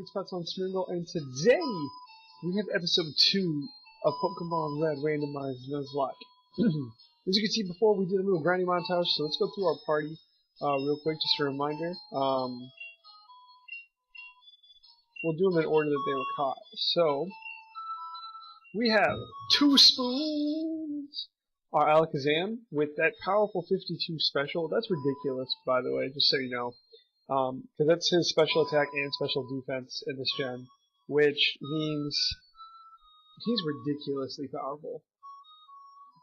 GameFreak's Pallet Town Smeargle, and today we have episode 2 of Pokemon Red Randomizer Nuzlock. As you can see before, we did a little grinding montage, so let's go through our party real quick, just a reminder. We'll do them in order that they were caught. So, we have 2 spoons! Our Alakazam with that powerful 52 special. That's ridiculous, by the way, just so you know. Because that's his special attack and special defense in this gen, which means he's ridiculously powerful.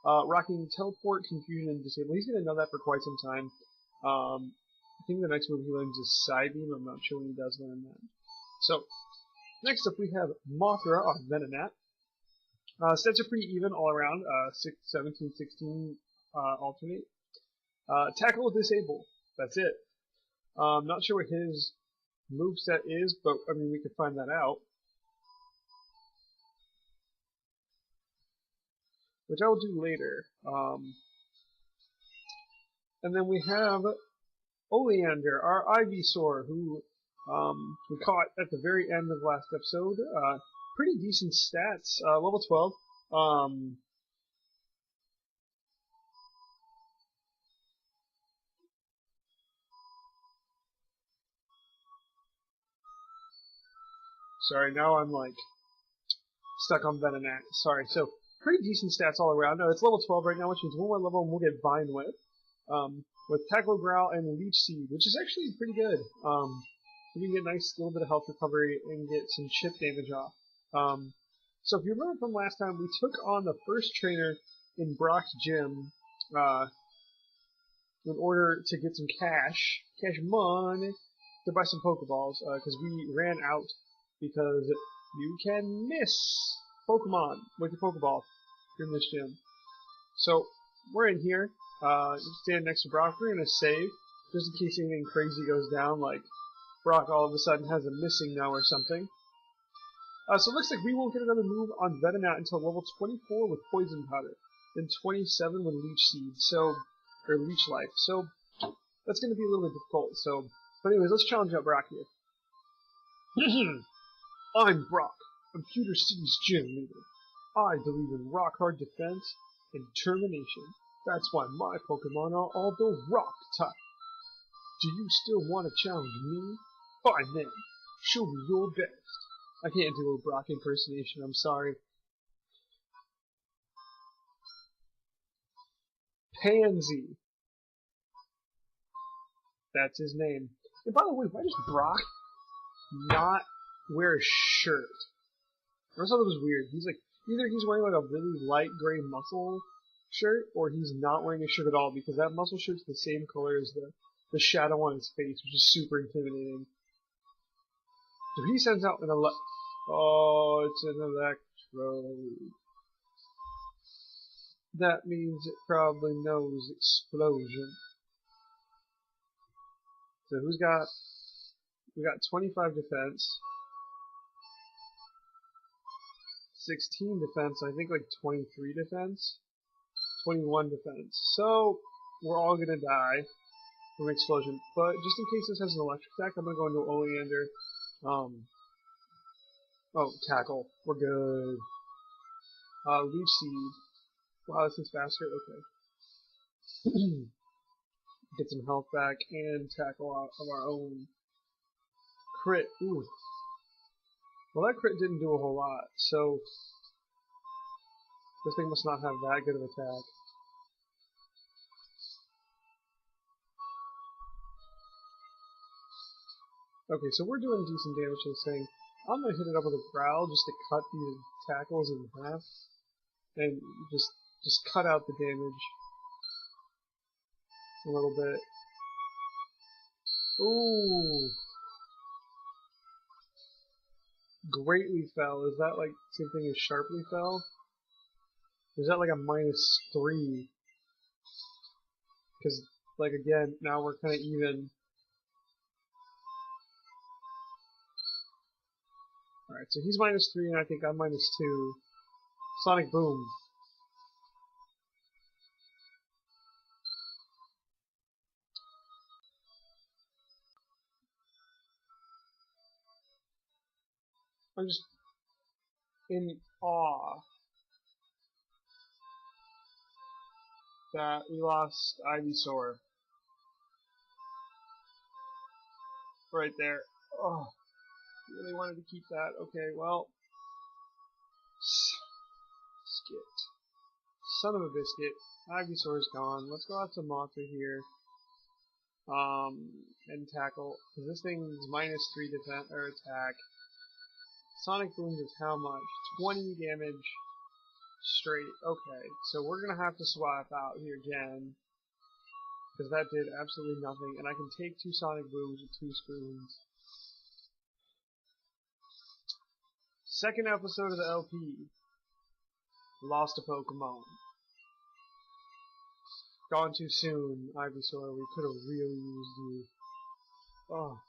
Rocking Teleport, Confusion, and Disable. He's going to know that for quite some time. I think the next move he learns is Psybeam. I'm not sure when he does learn that. So, next up we have Mothra, our Venonat. Stats are pretty even all around. 17, 16 alternate. Tackle, Disable. That's it. Not sure what his moveset is, but I mean we could find that out. Which I will do later. And then we have Oleander, our Ivysaur, who we caught at the very end of last episode. Pretty decent stats, level 12. Sorry, now I'm like stuck on Venonat. Sorry, so pretty decent stats all around. No, it's level 12 right now, which means one more level and we'll get Vine Whip. With Tackle, Growl, and Leech Seed, which is actually pretty good. We can get a nice little bit of health recovery and get some chip damage off. So if you remember from last time, we took on the first trainer in Brock's gym in order to get some cash money, to buy some Pokeballs, because we ran out, because you can miss Pokemon with your Pokeball in this gym. So we're in here, stand next to Brock. We're going to save, just in case anything crazy goes down, like Brock all of a sudden has a missing now or something. So it looks like we won't get another move on Venonat until level 24 with Poison Powder, then 27 with Leech Seed, so, or Leech Life. So that's going to be a little bit difficult. So, but anyways, let's challenge out Brock here. I'm Brock. I'm Pewter City's gym leader. I believe in rock-hard defense and determination. That's why my Pokemon are all the rock type. Do you still want to challenge me? Fine then. Show me your best. I can't do a Brock impersonation, I'm sorry. Pansy. That's his name. And by the way, why does Brock not wear a shirt? I thought it was weird. He's like, either he's wearing like a really light gray muscle shirt, or he's not wearing a shirt at all, because that muscle shirt's the same color as the shadow on his face, which is super intimidating. So he sends out an oh, it's an Electrode. That means it probably knows Explosion. So who's got... We got 25 defense. 16 defense, I think like 23 defense. 21 defense. So, we're all gonna die from Explosion. But just in case this has an electric attack, I'm gonna go into Oleander. Oh, Tackle. We're good. Leech Seed. Wow, this is faster. Okay. Get some health back and Tackle out of our own. Crit. Ooh. Well, that crit didn't do a whole lot, so this thing must not have that good of attack. Okay, so we're doing decent damage to this thing. I'm gonna hit it up with a Growl just to cut these tackles in half, and just cut out the damage a little bit. Ooh. Greatly Fell. Is that like the same thing as Sharply Fell? Or is that like a -3? Because, like, again, now we're kind of even. Alright, so he's -3 and I think I'm -2. Sonic Boom. I'm just in awe that we lost Ivysaur. Right there. Oh, really wanted to keep that. Okay, well. Skit. Son of a biscuit. Ivysaur's gone. Let's go out to Mothra here. And tackle. Because this thing's -3 defense or attack. Sonic Boom is how much? 20 damage straight. Okay, so we're gonna have to swap out here again. Because that did absolutely nothing. And I can take 2 Sonic Booms with 2 spoons. Second episode of the LP. Lost a Pokemon. Gone too soon, Ivysaur. We could have really used you. Oh.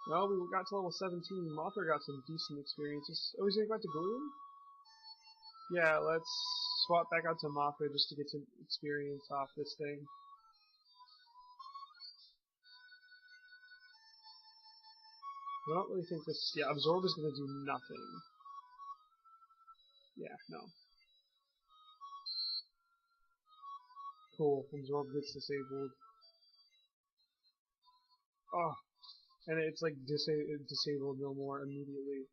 Well, we got to level 17. Mothra got some decent experiences. Oh, he's gonna go back to Gloom? Yeah, let's swap back out to Mothra just to get some experience off this thing. I don't really think this... Yeah, Absorb is gonna do nothing. Yeah, no. Cool, Absorb gets disabled. Oh, and it's like disabled no more immediately.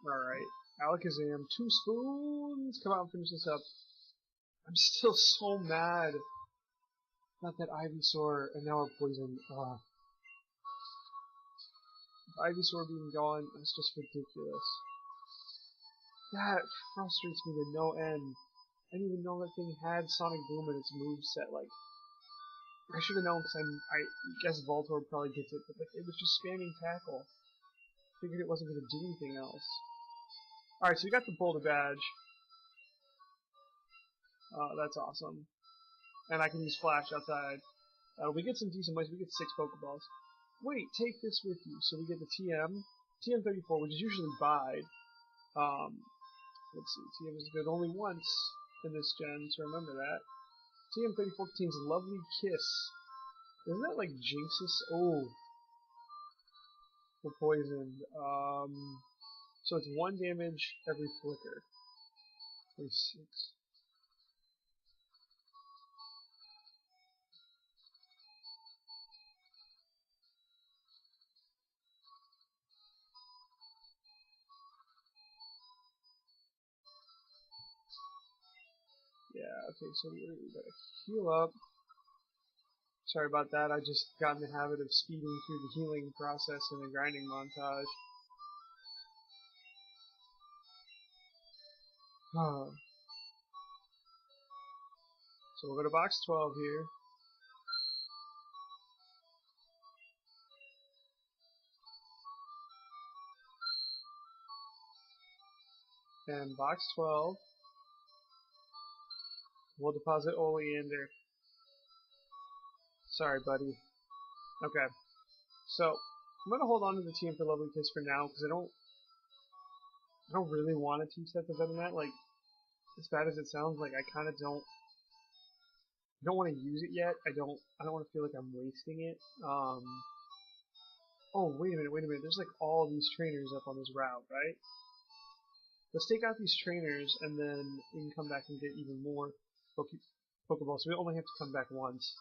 Alright, Alakazam, 2 spoons! Come out and finish this up. I'm still so mad. Not that Ivysaur, and now we're poisoned. Ivysaur being gone, that's just ridiculous. That frustrates me to no end. I didn't even know that thing had Sonic Boom in its moveset. Like, I should have known because I guess Voltorb probably gets it, but like, it was just spamming tackle. Figured it wasn't going to do anything else. Alright, so we got the Boulder Badge. That's awesome. And I can use Flash outside. We get some decent ways. We get 6 Pokeballs. Wait, take this with you. So we get the TM34, which is usually Bide. Let's see, TM is good only once in this gen, so remember that. TM34 contains Lovely Kiss. Isn't that like Jinx's? Oh. We're poisoned. So it's 1 damage every flicker. 46. Yeah, okay, so we gotta heal up. Sorry about that, I just got in the habit of speeding through the healing process in a grinding montage. So we'll go to box 12 here. And box 12. We'll deposit Oleander. Sorry, buddy. Okay. So, I'm going to hold on to the TM for Lovely Kiss for now, because I don't really want to teach that to Venonat. Like, as bad as it sounds, like, I kind of don't want to use it yet. I don't want to feel like I'm wasting it. Oh, wait a minute. There's, like, all these trainers up on this route, right? Let's take out these trainers, and then we can come back and get even more Pokeballs. So we only have to come back once.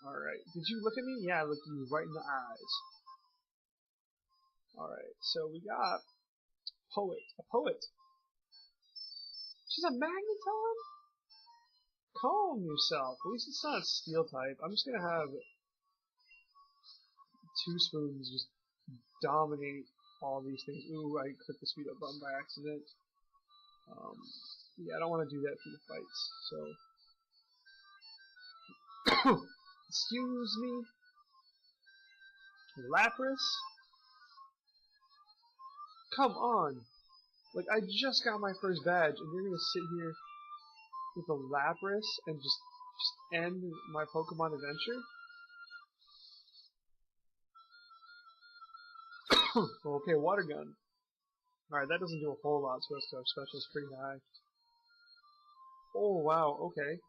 Alright, did you look at me? Yeah, I looked at you right in the eyes. Alright, so we got a poet. She's a Magneton? Calm yourself. At least it's not a steel type. I'm just gonna have 2 spoons just dominate all these things. Ooh, I clicked the speed up button by accident. Yeah, I don't want to do that through the fights, so... Excuse me? Lapras? Come on! Like, I just got my first badge, and you're gonna sit here with a Lapras and just end my Pokemon adventure? Okay, Water Gun. Alright, that doesn't do a whole lot to us, so our special is pretty high. Oh, wow, okay.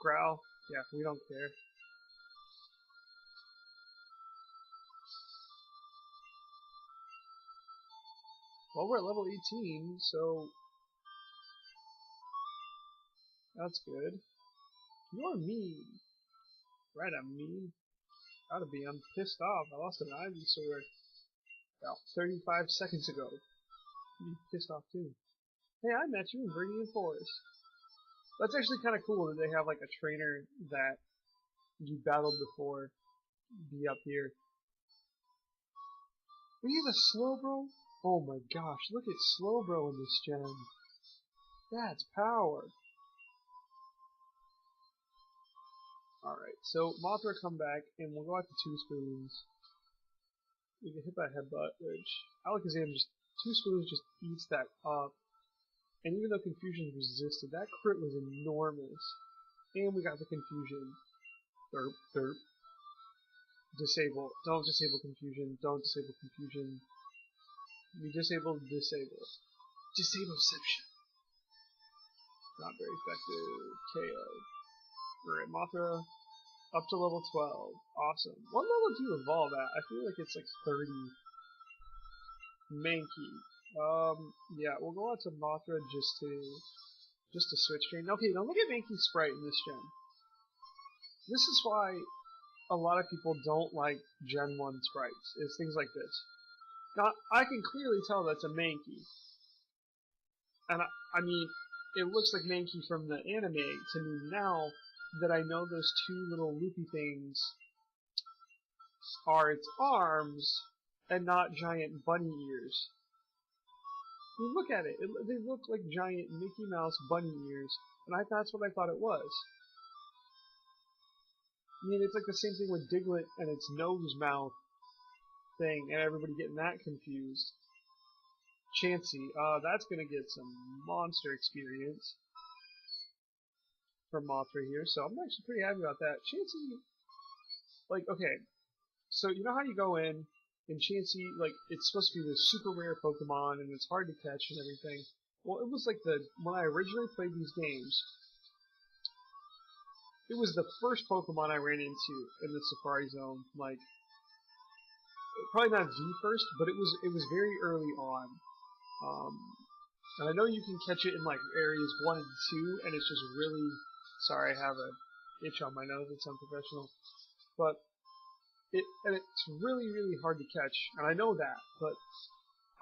Growl. Yeah, we don't care. Well, we're at level 18, so that's good. You're mean. Right, I'm mean. Gotta be. I'm pissed off. I lost an Ivy Sword about 35 seconds ago. You'd be pissed off too. Hey, I met you in Viridian Forest. That's actually kind of cool that they have like a trainer that you battled before be up here. He's a Slowbro? Oh my gosh, look at Slowbro in this gen. That's power. Alright, so Mothra come back, and we'll go out to Two Spoons. We get hit by a headbutt, which Alakazam just, Two Spoons just eats that up. And even though Confusion resisted, that crit was enormous. And we got the Confusion. Derp, derp. Disable. Don't disable Confusion. Don't disable Confusion. We disable, disable. Disable Deception. Not very effective. KO. Alright, Mothra. Up to level 12. Awesome. What level do you evolve at? I feel like it's like 30. Mankey. Yeah, we'll go out to Mothra just to switch train. Okay, now look at Mankey's sprite in this gen. This is why a lot of people don't like Gen 1 sprites, is things like this. Now, I can clearly tell that's a Mankey. And I mean, it looks like Mankey from the anime to me now that I know those two little loopy things are its arms and not giant bunny ears. I mean, look at it. They look like giant Mickey Mouse bunny ears, and that's what I thought it was. I mean, it's like the same thing with Diglett and its nose mouth thing, and everybody getting that confused. Chansey, that's gonna get some monster experience from Mothra here, so I'm actually pretty happy about that. Chansey, like, okay, so you know how you go in, and Chansey, like, it's supposed to be this super rare Pokemon, and it's hard to catch and everything. Well, it was like when I originally played these games, it was the first Pokemon I ran into in the Safari Zone, like, probably not the first, but it was very early on. And I know you can catch it in like areas 1 and 2, and it's just really, sorry, I have an itch on my nose, it's unprofessional, but it's really, really hard to catch, and I know that, but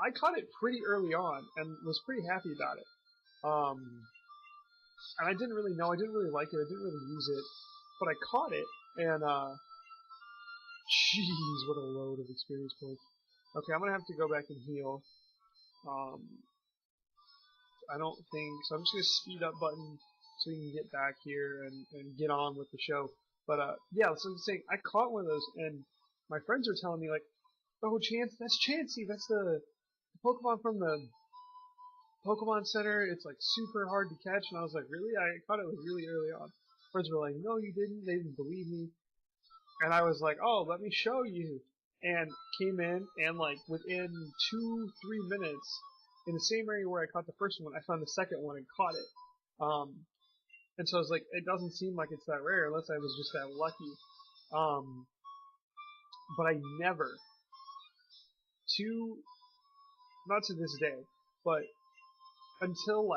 I caught it pretty early on, and was pretty happy about it. And I didn't really know, I didn't really like it, I didn't really use it, but I caught it, and jeez, what a load of experience points. Okay, I'm gonna have to go back and heal. I don't think so. I'm just gonna speed up button so we can get back here and get on with the show. But yeah, so I'm saying I caught one of those, and my friends are telling me like, "Oh, that's Chansey. That's the Pokemon from the Pokemon Center. It's like super hard to catch." And I was like, "Really? I caught it like really early on." Friends were like, "No, you didn't. They didn't believe me." And I was like, "Oh, let me show you." And came in, and like within 2-3 minutes, in the same area where I caught the first one, I found the second one and caught it. And so I was like, it doesn't seem like it's that rare unless I was just that lucky. But I never, not to this day, but until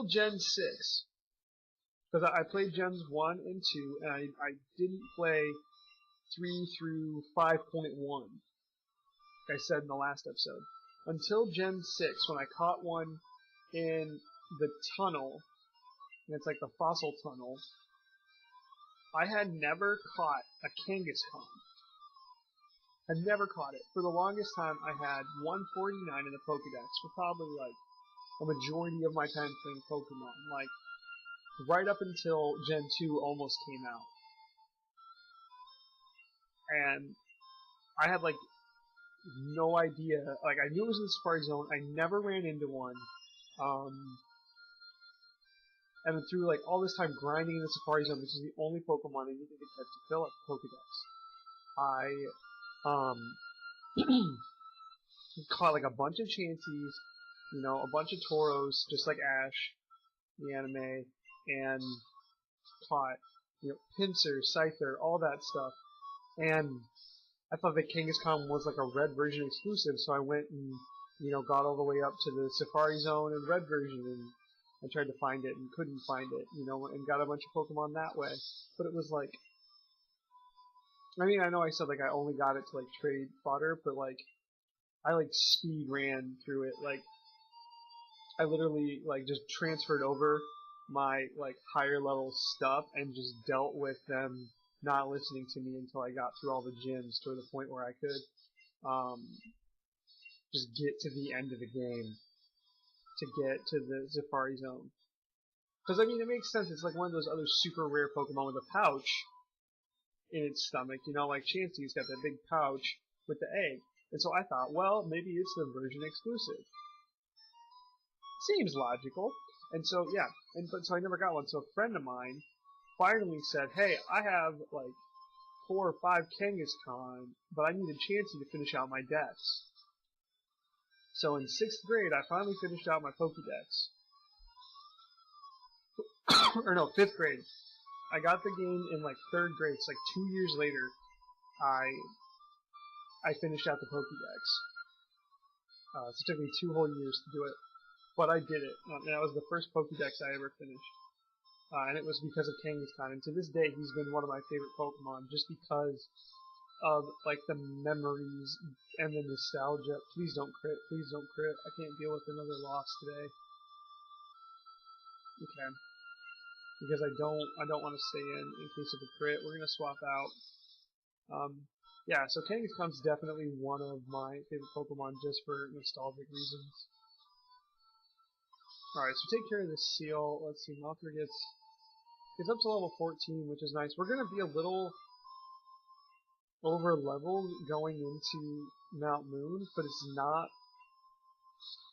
Gen 6, because I played Gens 1 and 2, and I didn't play 3 through 5.1, like I said in the last episode. Until Gen 6, when I caught one in the tunnel, and it's like the fossil tunnel, I had never caught a Kangaskhan. I never caught it. For the longest time, I had 149 in the Pokedex for probably like a majority of my time playing Pokemon. Like, right up until Gen 2 almost came out. And I had like no idea. Like, I knew it was in the Safari Zone. I never ran into one. And through like all this time grinding in the Safari Zone, which is the only Pokemon I needed to catch to fill up Pokedex, I caught like a bunch of Chanseys, you know, a bunch of Tauros, just like Ash, the anime, and caught, you know, Pinsir, Scyther, all that stuff. And I thought that Kangaskhan was like a red version exclusive, so I went and, you know, got all the way up to the Safari Zone and red version, and I tried to find it and couldn't find it, you know, and got a bunch of Pokemon that way. But it was like, I mean, I know I said like I only got it to like trade fodder, but like I like speed ran through it. Like I literally like just transferred over my like higher level stuff and just dealt with them not listening to me until I got through all the gyms to the point where I could just get to the end of the game to get to the Safari Zone. Because I mean, it makes sense. It's like one of those other super rare Pokemon with a pouch in its stomach. You know, like Chansey's got that big pouch with the egg. And so I thought, well, maybe it's the version exclusive. Seems logical. And so, yeah. But so I never got one. So a friend of mine finally said, hey, I have like 4 or 5 Kangaskhan, but I needed Chansey to finish out my decks. So in 6th grade, I finally finished out my Pokédex. Or no, 5th grade. I got the game in like 3rd grade. It's like 2 years later. I finished out the Pokédex. So it took me 2 whole years to do it, but I did it. And that was the first Pokédex I ever finished. And it was because of Kangaskhan. And to this day, he's been one of my favorite Pokemon, just because of like the memories and the nostalgia. Please don't crit. Please don't crit. I can't deal with another loss today. Okay. Because I don't want to stay in case of a crit. We're gonna swap out. Yeah, so Kangaskhan's definitely one of my favorite Pokemon just for nostalgic reasons. Alright, so take care of this seal. Let's see, Malthor gets up to level 14, which is nice. We're gonna be a little over leveled going into Mount Moon, but it's not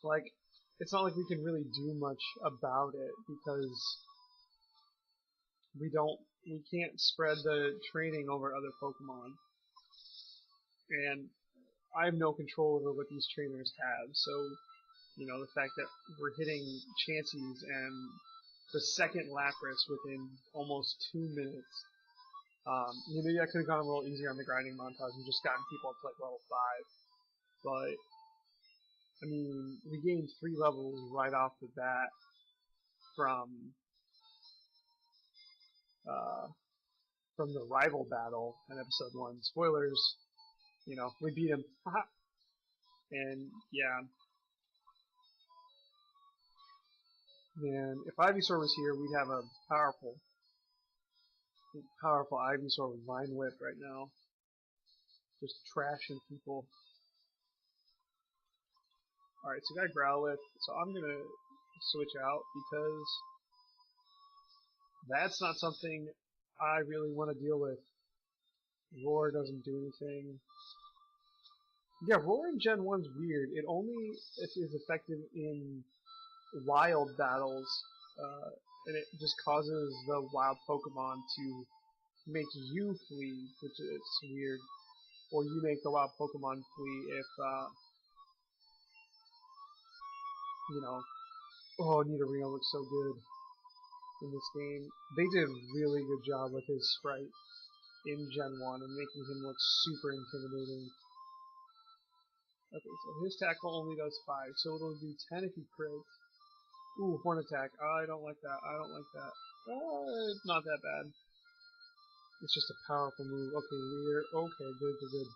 like we can really do much about it because we can't spread the training over other Pokemon. And I have no control over what these trainers have, so, you know, the fact that we're hitting Chanseys and the second Lapras within almost 2 minutes, you know, maybe I could have gone a little easier on the grinding montage and just gotten people up to like level 5, but, I mean, we gained 3 levels right off the bat from the rival battle in episode 1. Spoilers, you know, we beat him. And, yeah. Man, if Ivysaur was here, we'd have a powerful Ivysaur with Vine Whip right now. Just trashing people. Alright, so we got Growlithe, so I'm gonna switch out because that's not something I really want to deal with. Roar doesn't do anything. Yeah, Roar in Gen 1's weird. It only is effective in wild battles, and it just causes the wild Pokemon to make you flee, which is weird. Or you make the wild Pokemon flee if, you know, oh, Nidorino looks so good in this game. They did a really good job with his sprite in Gen 1 and making him look super intimidating. Okay, so his tackle only does 5, so it'll do 10 if he crits. Ooh, horn attack. I don't like that. I don't like that. It's not that bad. It's just a powerful move. Okay, leader. Okay, good.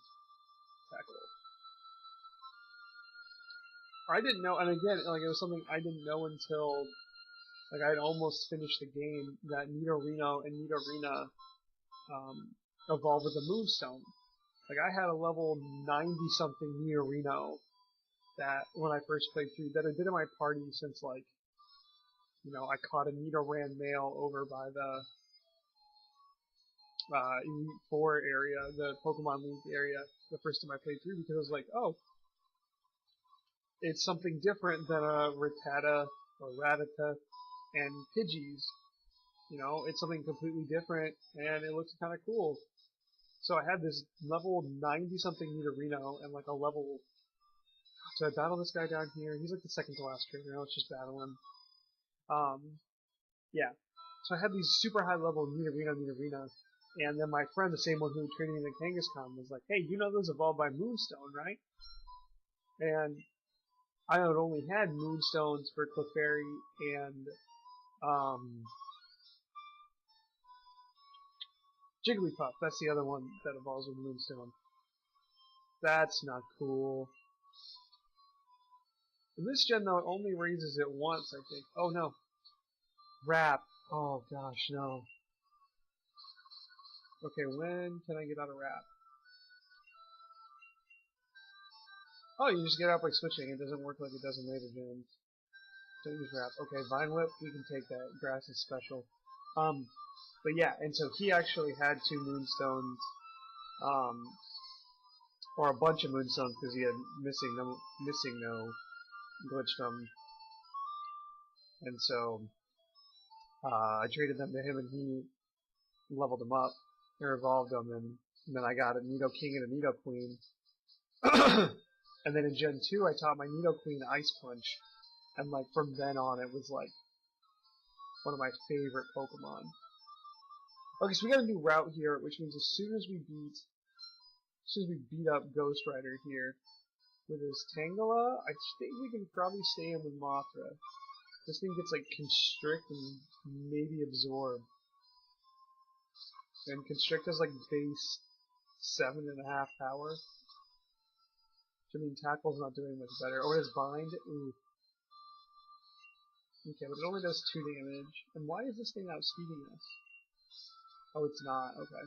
Tackle. I didn't know, and again, like it was something I didn't know until like I'd almost finished the game, that Nidorino and Nidorina evolved with the Moonstone. Like I had a level 90-something Nidorino that when I first played through, that had been in my party since like, you know, I caught a Nidoran male over by the Elite Four area, the Pokemon League area, the first time I played through, because I was like, oh, it's something different than a Rattata or Rattata and Pidgeys. You know, it's something completely different, and it looks kind of cool. So I had this level 90-something Nidorino and like a level. So I battle this guy down here. He's like the second to last trainer. Let's just battle him. Yeah. So I had these super high level Nidorina, And then my friend, the same one who traded me the Kangaskhan, was like, hey, you know those evolved by Moonstone, right? And I had only had Moonstones for Clefairy and Jigglypuff. That's the other one that evolves with Moonstone. That's not cool. In this gen, though, it only raises it once, I think. Oh, no. Wrap. Oh, gosh, no. Okay, when can I get out of Wrap? Oh, you just get out by switching. It doesn't work like it does in later gens. Don't use Wrap. Okay, Vine Whip, we can take that. Grass is special. But yeah, and so he actually had 2 Moonstones, or a bunch of Moonstones because he had missing no glitched them. And so, I traded them to him and he leveled them up, or evolved them, and then I got a Nido King and a Nido Queen. And then in Gen 2, I taught my Nido Queen Ice Punch, and like from then on, it was like one of my favorite Pokemon. Okay, so we got a new route here, which means as soon as we beat up Ghost Rider here with his Tangela, I think we can probably stay in with Mothra. This thing gets like Constrict and maybe Absorb. And Constrict has like base 7.5 power. Which, I mean, Tackle's not doing much better. Oh, it has Bind? Ooh. Okay, but it only does 2 damage. And why is this thing outspeeding us? Oh, it's not. Okay.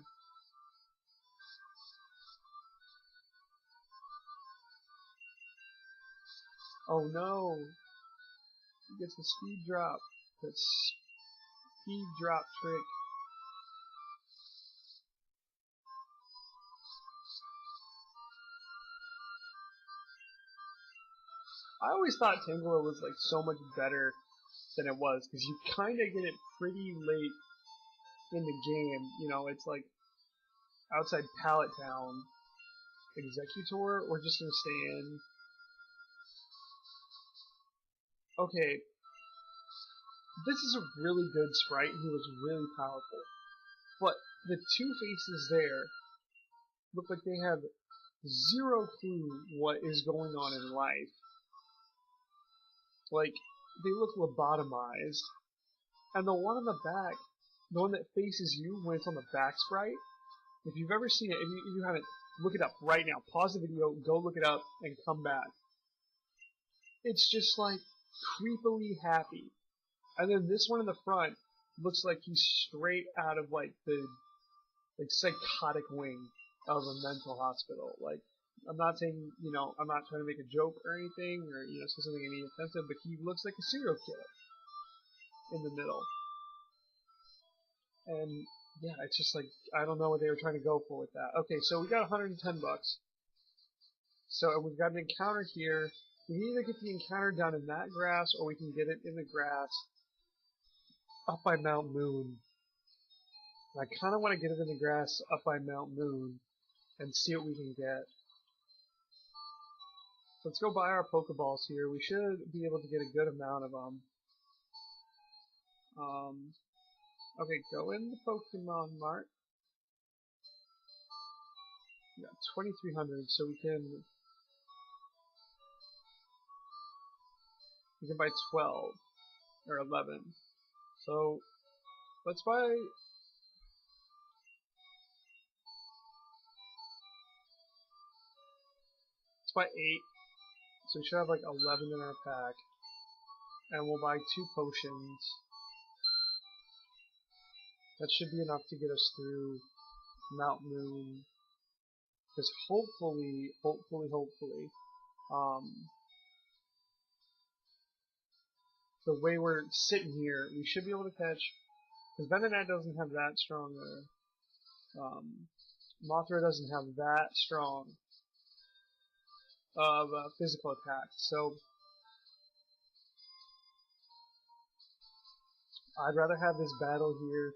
Oh no! He gets the speed drop. That speed drop trick. I always thought Tangela was like so much better than it was, because you kind of get it pretty late in the game. You know, it's like outside Pallet Town. Executor, we're just gonna stay in. Okay, this is a really good sprite, and he was really powerful. But the 2 faces there look like they have 0 clue what is going on in life. Like, they look lobotomized. And the one on the back, the one that faces you when it's on the back sprite, if you've ever seen it, if you haven't, look it up right now. Pause the video, go look it up, and come back. It's just like creepily happy. And then this one in the front looks like he's straight out of like the psychotic wing of a mental hospital. Like, I'm not saying, you know, I'm not trying to make a joke or anything, or, you know, say something any offensive, but he looks like a serial killer in the middle. And yeah, it's just like, I don't know what they were trying to go for with that. Okay, so we got $110. So we've got an encounter here. We can either get the encounter down in that grass, or we can get it in the grass up by Mount Moon. And I kind of want to get it in the grass up by Mount Moon and see what we can get. Let's go buy our Pokeballs here. We should be able to get a good amount of them. Okay, go in the Pokemon Mart. We got 2,300, so we can buy 12 or 11. So let's buy. Let's buy 8. So we should have like 11 in our pack. And we'll buy 2 potions. That should be enough to get us through Mount Moon. Because hopefully, the way we're sitting here, we should be able to catch. Because Venonat doesn't have that strong. Mothra doesn't have that strong of physical attack. So I'd rather have this battle here.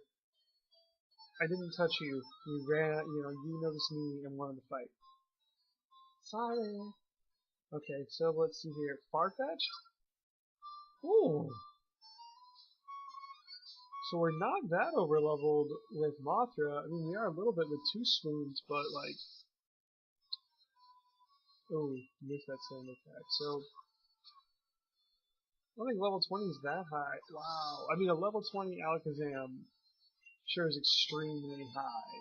I didn't touch you. You ran, you know, you noticed me and wanted to fight. Sorry. Okay, so let's see here. Farfetch'd? Ooh. So we're not that over-leveled with Mothra. I mean, we are a little bit with 2 spoons, but like... Oh, missed that sand attack. So... I don't think level 20 is that high. Wow. I mean, a level 20 Alakazam sure is extremely high.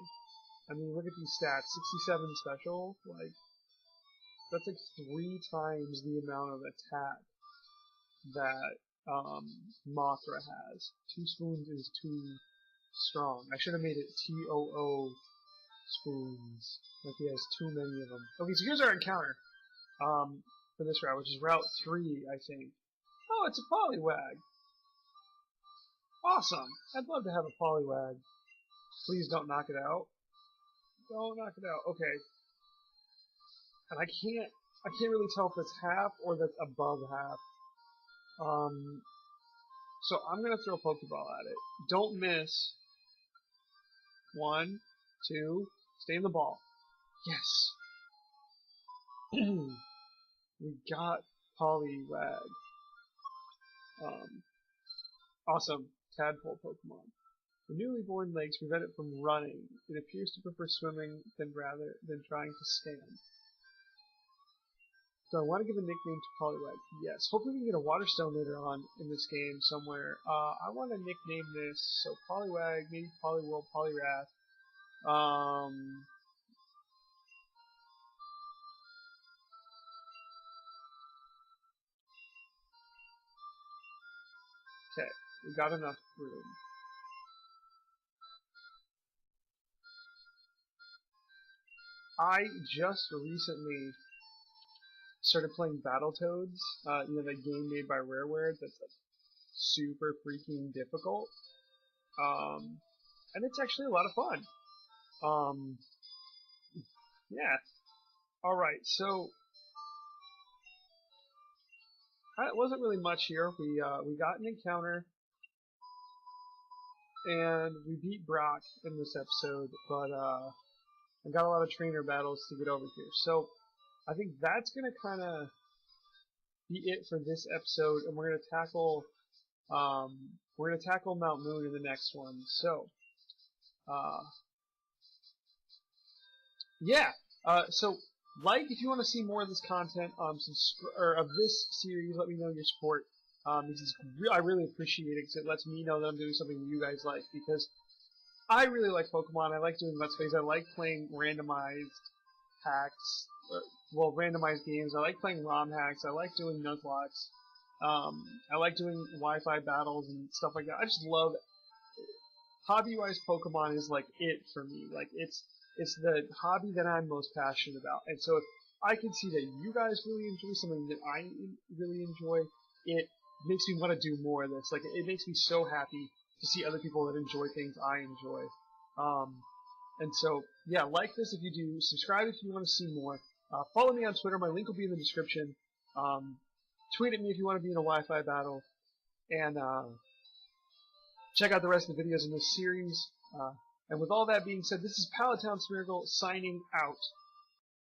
I mean, look at these stats. 67 special. Like, that's like 3 times the amount of attack that Mothra has. 2 spoons is too strong. I should have made it TOO spoons. Like he has too many of them. Okay, so here's our encounter for this route, which is Route 3, I think. Oh, it's a Poliwag. Awesome. I'd love to have a Poliwag. Please don't knock it out. Don't knock it out. Okay. And I can't really tell if it's half or that's above half. So I'm gonna throw a Pokeball at it. Don't miss. 1, 2, stay in the ball. Yes. We got Poliwag. Awesome. Tadpole Pokemon. The newly born legs prevent it from running. It appears to prefer swimming rather than trying to stand. So I want to give a nickname to Poliwag. Yes. Hopefully we can get a Water Stone later on in this game somewhere. I want to nickname this, so Poliwag, maybe Poliwhirl, Poliwrath. Okay, we got enough room. I just recently started playing Battletoads, you know, that game made by Rareware that's like super freaking difficult. And it's actually a lot of fun. Yeah. Alright, so it wasn't really much here. We got an encounter, and we beat Brock in this episode, but I got a lot of trainer battles to get over here. So I think that's gonna kind of be it for this episode, and we're gonna tackle Mount Moon in the next one. So yeah. So like if you want to see more of this content, or of this series, let me know your support. I really appreciate it because it lets me know that I'm doing something you guys like, because I really like Pokemon. I like doing Let's Plays. I like playing randomized hacks, randomized games. I like playing ROM hacks. I like doing Nuzlocks. I like doing Wi-Fi battles and stuff like that. I just love hobby-wise. Pokemon is like it for me. Like it's the hobby that I'm most passionate about. And so if I can see that you guys really enjoy something that I really enjoy, it makes me want to do more of this. Like it makes me so happy to see other people that enjoy things I enjoy. And so, yeah, like this if you do. Subscribe if you want to see more. Follow me on Twitter. My link will be in the description. Tweet at me if you want to be in a Wi-Fi battle. And check out the rest of the videos in this series. And with all that being said, this is Pallet Town Smeargle signing out.